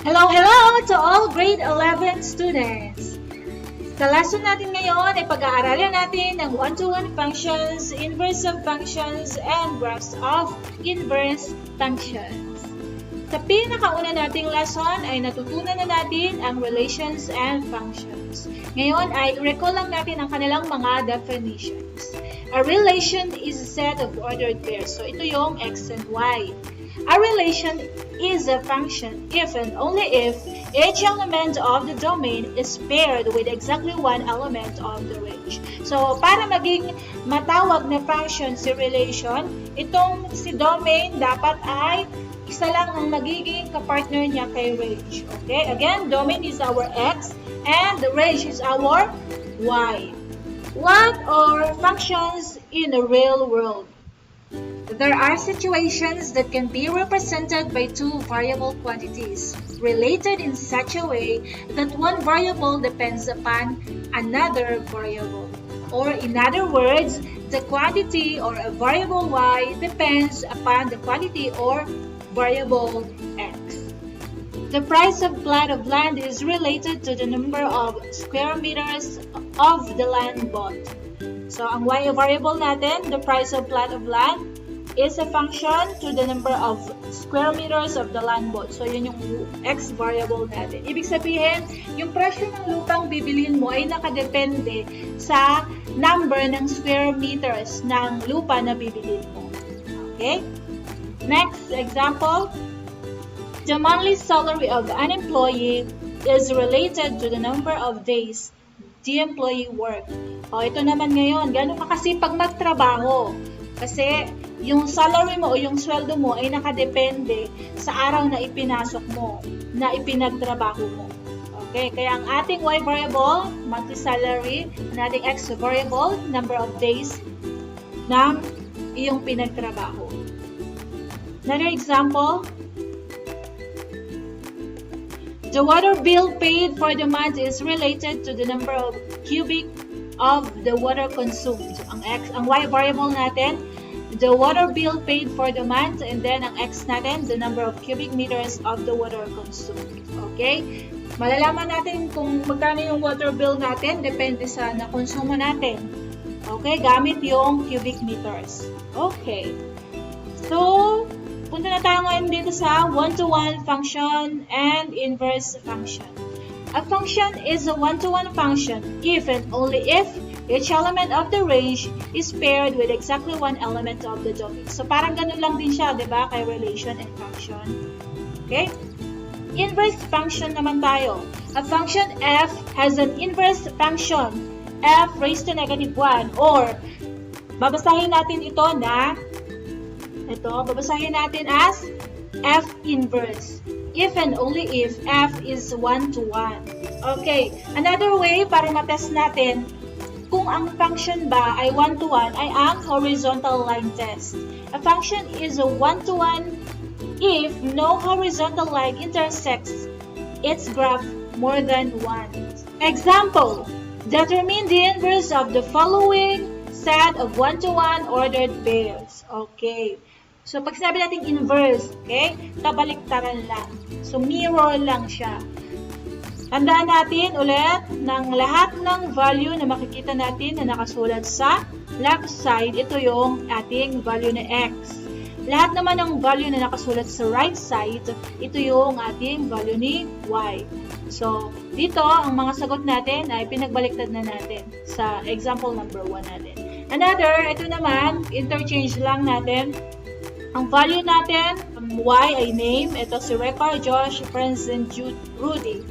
Hello, hello to all grade 11 students! Sa lesson natin ngayon ay pag-aaralan natin ang one-to-one functions, inverse of functions, and graphs of inverse functions. Sa pinakauna nating lesson ay natutunan na natin ang relations and functions. Ngayon ay recall lang natin ang kanilang mga definitions. A relation is a set of ordered pairs. So ito yung x and y. A relation is a function if and only if each element of the domain is paired with exactly one element of the range. So, para maging matawag na function si relation, itong si domain dapat ay isa lang ang magiging kapartner niya kay range. Okay? Again, domain is our x and the range is our y. What are functions in the real world? There are situations that can be represented by two variable quantities, related in such a way that one variable depends upon another variable. Or in other words, the quantity or a variable y depends upon the quantity or variable x. The price of plot of land is related to the number of square meters of the land bought. So, ang y variable natin, the price of plot of land, is a function to the number of square meters of the land bought. So, yun yung x variable natin. Ibig sabihin, yung presyo ng lupang bibilhin mo ay nakadepende sa number ng square meters ng lupa na bibilhin mo. Okay? Next example, the monthly salary of an employee is related to the number of days the employee worked. O, ito naman ngayon, gano'n ka kasipag magtrabaho? Kasi yung salary mo o yung sweldo mo ay nakadepende sa araw na ipinasok mo, na ipinagtrabaho mo. Okay, kaya ang ating y variable, monthly salary, ang ating x variable, number of days na iyong pinagtrabaho. Another example, the water bill paid for the month is related to the number of cubic of the water consumed. Ang y variable natin, the water bill paid for the month, and then ang x natin, the number of cubic meters of the water consumed. Okay? Malalaman natin kung magkano yung water bill natin, depende sa nakonsumo natin. Okay? Gamit yung cubic meters. Okay. So, punta na tayo ngayon dito sa one-to-one function and inverse function. A function is a one-to-one function if and only if each element of the range is paired with exactly one element of the domain. So, parang ganun lang din siya, di ba? Kay relation and function. Okay? Inverse function naman tayo. A function f has an inverse function f raised to negative 1, or babasahin natin ito na babasahin natin as f inverse. If and only if f is 1 to 1. Okay, another way para matest natin kung ang function ba ay 1 to 1 ay ang horizontal line test. A function is a 1 to 1 if no horizontal line intersects its graph more than once. Example, determine the inverse of the following set of 1 to 1 ordered pairs. Okay. So, pag sinabi natin inverse, okay, kabaliktaran lang. So, mirror lang siya. Tandaan natin ulit ng lahat ng value na makikita natin na nakasulat sa left side, ito yung ating value na x. Lahat naman ng value na nakasulat sa right side, ito yung ating value ni y. So, dito, ang mga sagot natin ay pinagbaliktad na natin sa example number 1 natin. Another, ito naman, interchange lang natin. Ang value natin, y ay name. Ito si Rekar, Josh, Friends, and Rudy.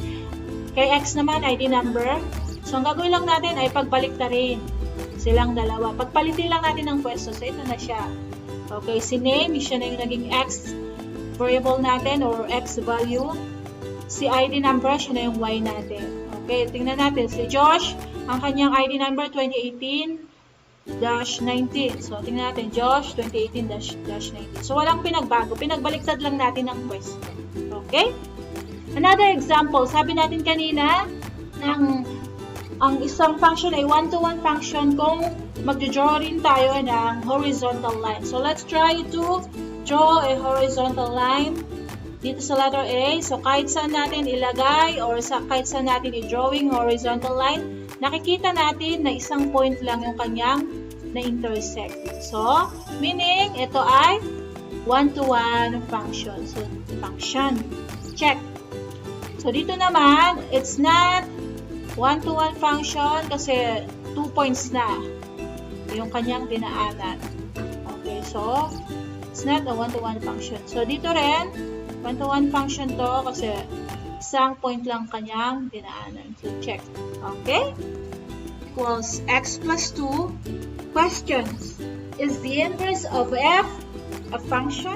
Kay x naman, ID number. So, ang gagawin lang natin ay pagbaliktarin silang dalawa. Pagpalitin lang natin ang pwesto. So, ito na siya. Okay, si name, siya na yung naging x variable natin or x value. Si ID number, siya na yung y natin. Okay, tingnan natin. Si Josh, ang kanyang ID number, 2018-19. So, tingnan natin, Josh, 2018-19. So, walang pinagbago. Pinagbaliktad lang natin ang pwesto. Okay? Another example, sabi natin kanina, ang isang function ay one-to-one function kung mag-draw rin tayo ng horizontal line. So, let's try to draw a horizontal line dito sa letter A. So, kahit saan natin ilagay or kahit saan natin i-drawing horizontal line, nakikita natin na isang point lang yung kanyang na-intersect. So, meaning, ito ay one-to-one function. So, function. Check. So, dito naman, it's not one-to-one function kasi 2 points na yung kanyang dinaanan. Okay, so, it's not a one-to-one function. So, dito rin, one-to-one function to kasi isang point lang kanyang dinaanan. So, check. Okay? Equals x plus 2. Questions. Is the inverse of f a function?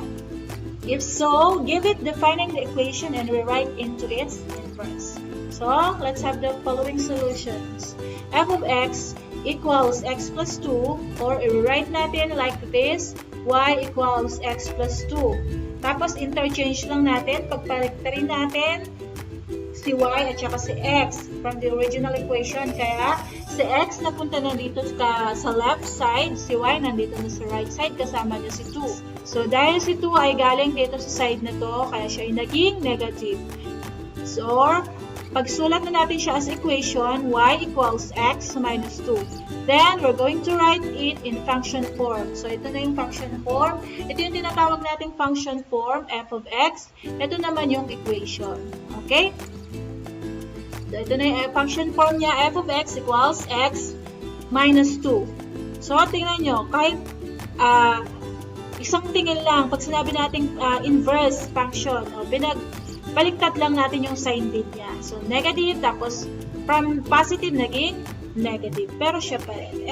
If so, give it defining the equation and rewrite into its inverse. So, let's have the following solutions. F of x equals x plus 2, or i-rewrite natin like this, y equals x plus 2. Tapos, interchange lang natin, pagpaliktarin natin si y at saka si x from the original equation. Kaya, si x napunta na dito sa left side, si y nandito na sa right side, kasama niya si 2. So, dahil si 2 ay galing dito sa side na to, kaya siya ay naging negative. So, pagsulat na natin siya as equation, y equals x minus 2. Then, we're going to write it in function form. So, ito na yung function form. Ito yung tinatawag nating function form, f of x. Ito naman yung equation. Okay? So, ito na yung function form niya, f of x equals x minus 2. So, tingnan nyo, kahit isang tingin lang, pag sinabi natin inverse function, baliktad lang natin yung sign din niya. So, negative, tapos from positive naging negative. Pero siya pa rin.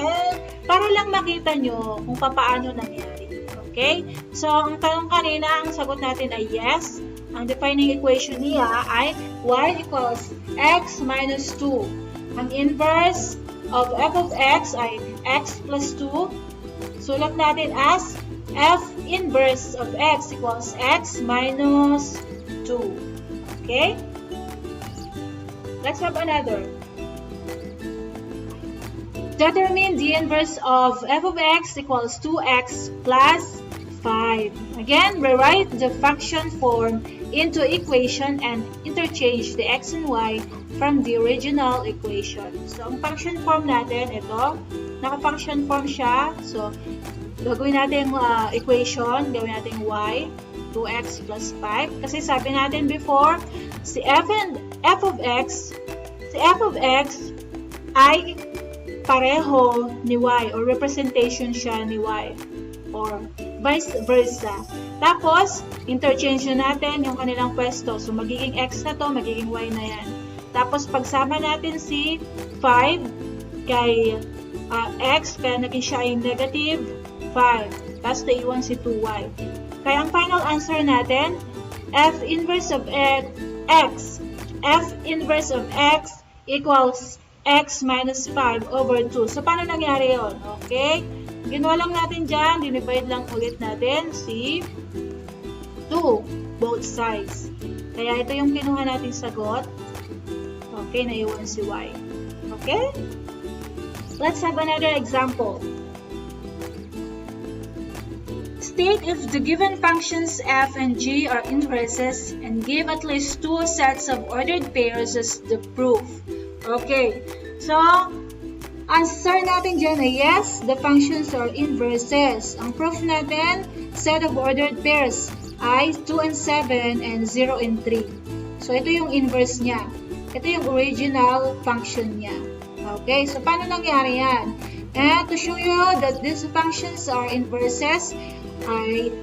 Para lang makita nyo kung paano nangyari. Okay? So, ang tanong kanina, ang sagot natin ay yes. Ang defining equation niya ay y equals x minus 2. Ang inverse of f of x ay x plus 2. Sulat natin as f inverse of x equals x minus 2. Okay? Let's have another. Determine the inverse of f of x equals 2x plus 5. Again, rewrite the function form into equation and interchange the x and y from the original equation. So, ang function form natin, ito, naka-function form siya. So, gagawin natin equation, gawin natin y, 2x plus 5. Kasi sabi natin before, si f of x ay pareho ni y or representation siya ni y or vice versa. Tapos, interchange na natin yung kanilang pwesto. So, magiging x na to, magiging y na yan. Tapos, pagsama natin si 5 kay x, kaya naging siya ay negative 5. Tapos, naiwan si 2y. Kaya, ang final answer natin, f inverse of x equals x minus 5 over 2. So, paano nangyari yun? Okay? Ginawa lang natin dyan, dinivide lang ulit natin si 2, both sides. Kaya ito yung kinuha natin sagot. Okay, naiwan si y. Okay? Let's have another example. State if the given functions f and g are inverses and give at least 2 sets of ordered pairs as the proof. Okay, so, answer natin dyan ay yes, the functions are inverses. Ang proof natin, set of ordered pairs ay 2 and 7 and 0 and 3. So, ito yung inverse niya. Ito yung original function niya. Okay, so paano nangyari yan? And to show you that these functions are inverses, ay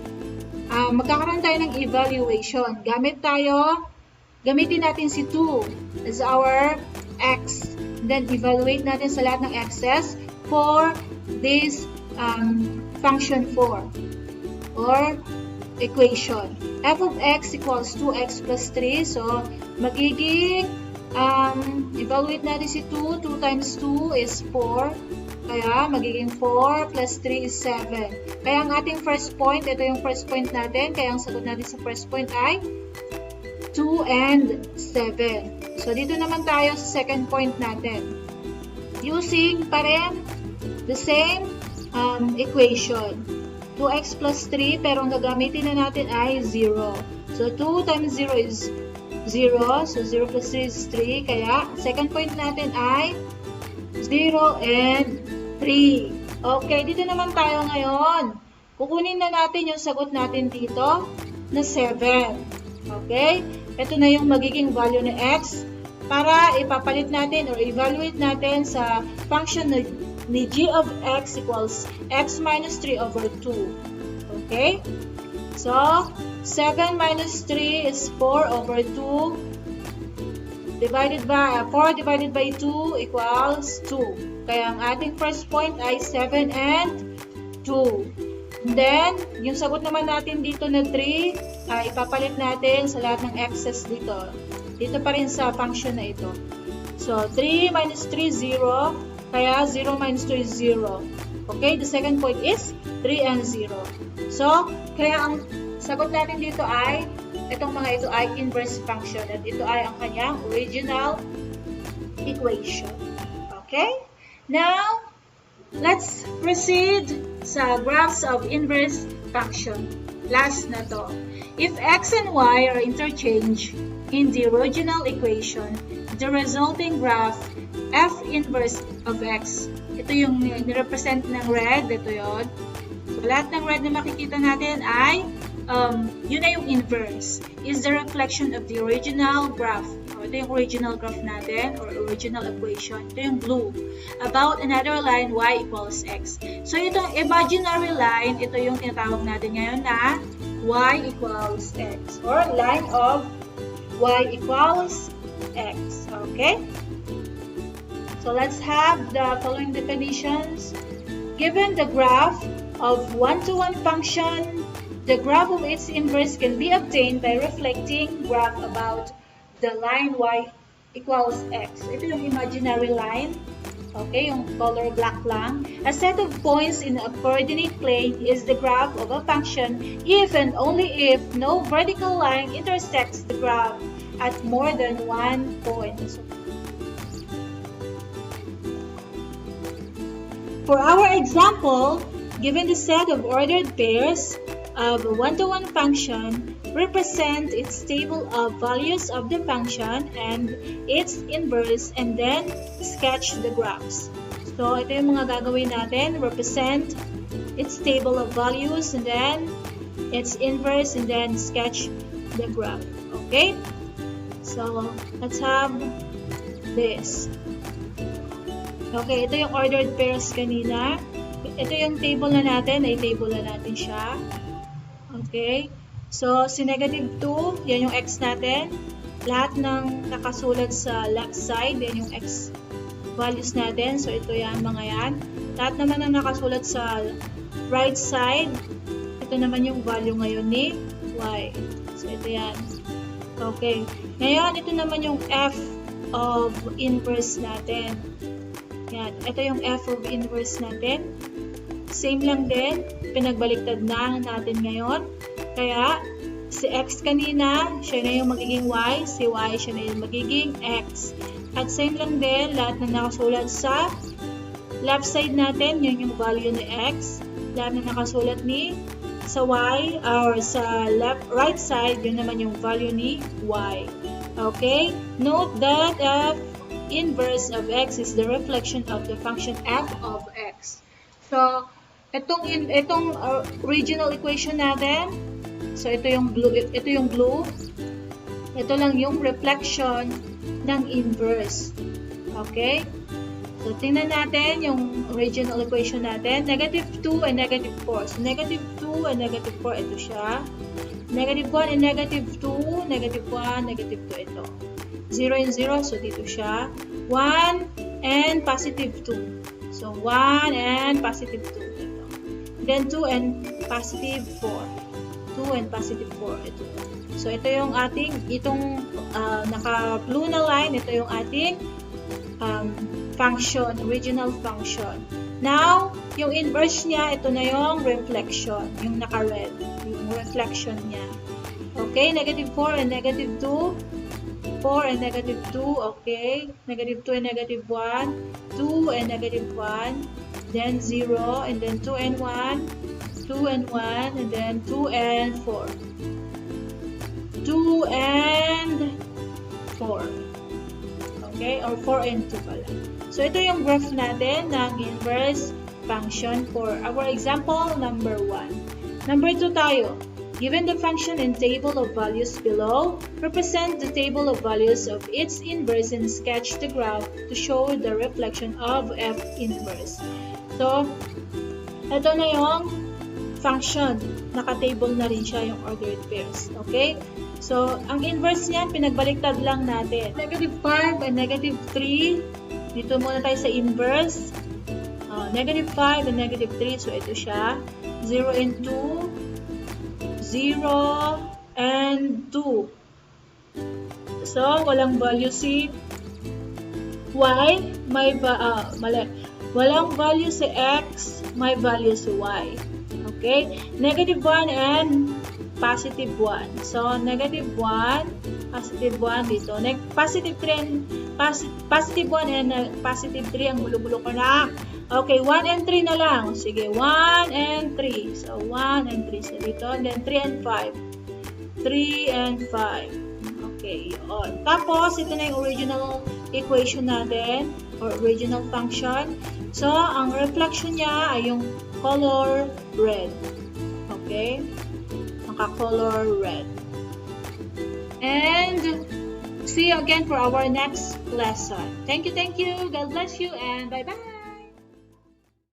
magkakaroon tayo ng evaluation. Gamitin natin si 2 as our x. Then, evaluate natin sa lahat ng x's for this function form or equation. F of x equals 2x plus 3. So, magiging evaluate natin si 2. 2 times 2 is 4. Kaya, magiging 4 plus 3 is 7. Kaya, ang ating first point, ito yung first point natin. Kaya, ang sagot natin sa first point ay 2 and 7. So, dito naman tayo sa second point natin. Using pa rin the same equation. 2x plus 3, pero ang gagamitin na natin ay 0. So 2 times 0 is 0. So 0 plus 3 is 3. Kaya second point natin ay 0 and 3. Okay, dito naman tayo ngayon. Kukunin na natin yung sagot natin dito na 7. Okay? Ito na yung magiging value ng x para ipapalit natin or evaluate natin sa function ni g of x equals x minus 3 over 2. Okay? So, 7 minus 3 is 4 over 2 divided by 4 divided by 2 equals 2. Kaya ang ating first point ay 7 and 2. And then, yung sagot naman natin dito na 3 ay ipapalit natin sa lahat ng x's dito. Dito pa rin sa function na ito. So, 3 minus 3, 0. Kaya 0 minus 2 is 0. Okay, the second point is 3 and 0. So, kaya ang sagot natin dito ay, itong mga ito ay inverse function at ito ay ang kanyang original equation. Okay? Now, let's proceed sa graphs of inverse function. Last na to. If x and y are interchanged in the original equation, the resulting graph f inverse of x. Ito yung nirepresent ng red. Ito yun. So, lahat ng red na makikita natin ay yun na yung inverse. Is the reflection of the original graph. O, ito yung original graph natin or original equation. Ito yung blue. About another line y equals x. So, itong imaginary line, ito yung tinatawag natin ngayon na y equals x or line of y equals x. Okay? So, let's have the following definitions. Given the graph of one-to-one function, the graph of its inverse can be obtained by reflecting graph about the line y equals x. Ito yung imaginary line. Okay, yung color black lang. A set of points in a coordinate plane is the graph of a function if and only if no vertical line intersects the graph at more than one point. For our example, given the set of ordered pairs of a one-to-one function, represent its table of values of the function and its inverse and then sketch the graphs. So, ito yung mga gagawin natin. Represent its table of values and then its inverse and then sketch the graph. Okay? So, let's have this. Okay, ito yung ordered pairs kanina. Ito yung table na natin. I-table na natin siya. Okay. So, si negative 2, yan yung x natin. Lahat ng nakasulat sa left side, yan yung x values natin. So, ito yan, mga yan. Lahat naman ng nakasulat sa right side, ito naman yung value ngayon ni y. So, ito yan. Okay. Ngayon, ito naman yung f of inverse natin. Yan. Ito yung f of inverse natin. Same lang din. Pinagbaliktad na natin ngayon. Kaya, si x kanina, siya na yung magiging y. Si y, siya na yung magiging x. At same lang din, lahat na nakasulat sa left side natin, yun yung value ni x. Lahat na nakasulat ni sa y, or sa right side, yun naman yung value ni y. Okay? Note that f inverse of x is the reflection of the function f of x. So, itong original equation natin, so ito yung blue. Ito lang yung reflection ng inverse. Okay? So, tingnan natin yung original equation natin. Negative 2 and negative 4. So, negative 2 and negative 4, ito siya. Negative 1 and negative 2. Negative 1, negative 2, ito. 0 and 0, so dito siya. 1 and positive 2. So, 1 and positive 2, ito. Then, 2 and positive 4. 2 and positive 4, ito. So, ito yung ating, itong naka-blue na line, ito yung ating function, original function. Now, yung inverse niya, ito na yung reflection, yung naka-red, yung reflection niya. Okay, negative 4 and negative 2, 4 and negative 2, okay, negative 2 and negative 1, 2 and negative 1, then 0, and then 2 and 1, 2 and 1, and then 2 and 4. 2 and 4. Okay? Or 4 and 2 pala. So, ito yung graph natin ng inverse function for our example number 1. Number 2 tayo. Given the function and table of values below, represent the table of values of its inverse and sketch the graph to show the reflection of f inverse. So, ito na yung function. Naka-table na rin siya yung ordered pairs. Okay? So, ang inverse niyan, pinagbaliktad lang natin. Negative 5 and negative 3. Dito muna tayo sa inverse. Negative 5 and negative 3. So, ito siya. 0 and 2. 0 and 2. So, walang value si y, mali. Walang value si x, may value si y. Okay? Negative 1 and positive 1. So, negative 1, positive 1 dito. Positive 3 and positive 1 and positive 3 ang bulo-bulo ko na. Okay, 1 and 3 na lang. Sige, 1 and 3. So, 1 and 3 sa dito. And then, 3 and 5. 3 and 5. Okay, yun. Tapos, ito na yung original equation natin or original function. So, ang reflection niya ay yung color red. Okay? Naka-color red. And, see you again for our next lesson. Thank you. God bless you, and bye-bye.